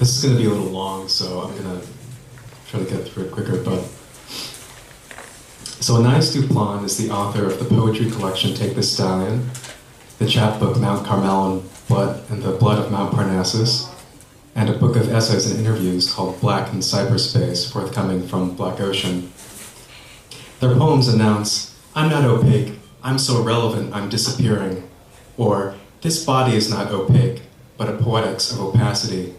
This is going to be a little long, so I'm going to try to get through it quicker. So Anais Duplan is the author of the poetry collection Take the Stallion, the chapbook Mount Carmel and the Blood of Mount Parnassus, and a book of essays and interviews called Black in Cyberspace, forthcoming from Black Ocean. Their poems announce, "I'm not opaque, I'm so relevant I'm disappearing," or "This body is not opaque, but a poetics of opacity."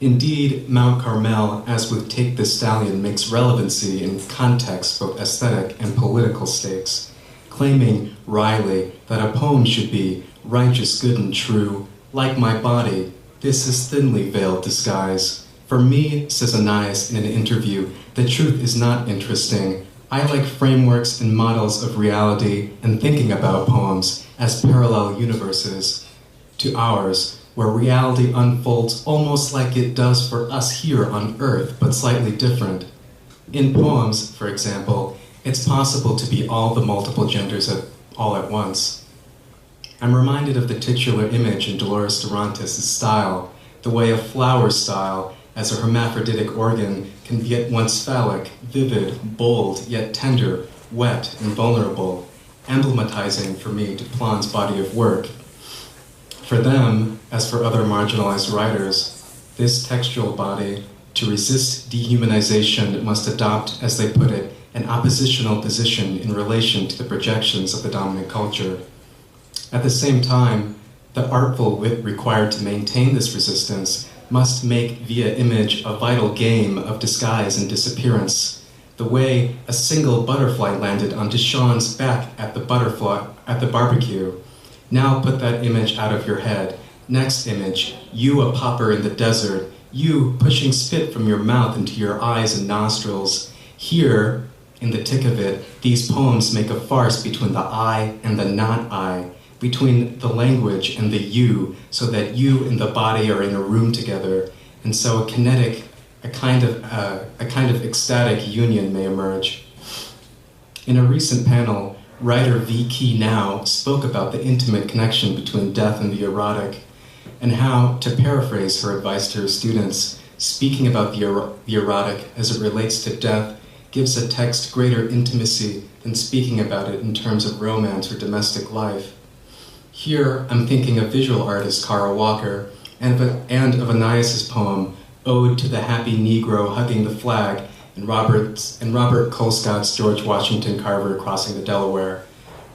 Indeed, Mount Carmel, as with Take the Stallion, makes relevancy in context, both aesthetic and political stakes, claiming wryly that a poem should be righteous, good, and true. Like my body, this is thinly veiled disguise. For me, says Anais in an interview, the truth is not interesting. I like frameworks and models of reality and thinking about poems as parallel universes to ours, where reality unfolds almost like it does for us here on Earth, but slightly different. In poems, for example, it's possible to be all the multiple genders all at once. I'm reminded of the titular image in Dolores Durantes' style, the way a flower style, as a hermaphroditic organ, can be at once phallic, vivid, bold, yet tender, wet, and vulnerable, emblematizing for me Duplan's body of work. For them, as for other marginalized writers, this textual body, to resist dehumanization, must adopt, as they put it, an oppositional position in relation to the projections of the dominant culture. At the same time, the artful wit required to maintain this resistance must make via image a vital game of disguise and disappearance. The way a single butterfly landed on Deshawn's back at the barbecue. Now put that image out of your head. Next image, you a pauper in the desert, you pushing spit from your mouth into your eyes and nostrils. Here, in the tick of it, these poems make a farce between the I and the not I, between the language and the you, so that you and the body are in a room together, and so a kind of ecstatic union may emerge. In a recent panel, writer V. Key Now spoke about the intimate connection between death and the erotic, and how, to paraphrase her advice to her students, speaking about the erotic as it relates to death gives a text greater intimacy than speaking about it in terms of romance or domestic life. Here, I'm thinking of visual artist Cara Walker and of Anais' poem, Ode to the Happy Negro Hugging the Flag, and Robert Colescott's George Washington Carver Crossing the Delaware,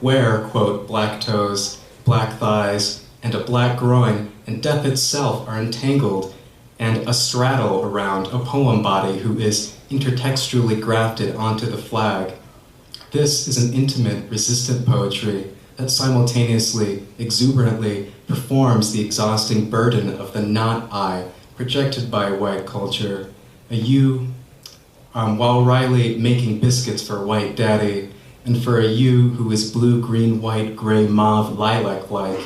where, quote, black toes, black thighs, and a black groin, and death itself are entangled and astraddle around a poem body who is intertextually grafted onto the flag. This is an intimate, resistant poetry that simultaneously, exuberantly performs the exhausting burden of the not I, projected by white culture, a you, while Riley making biscuits for white daddy, and for a you who is blue, green, white, gray, mauve, lilac-like.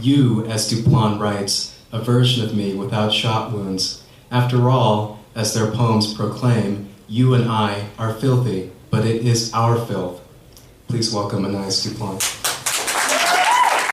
You, as Duplan writes, a version of me without shot wounds. After all, as their poems proclaim, you and I are filthy, but it is our filth. Please welcome Anais Duplan.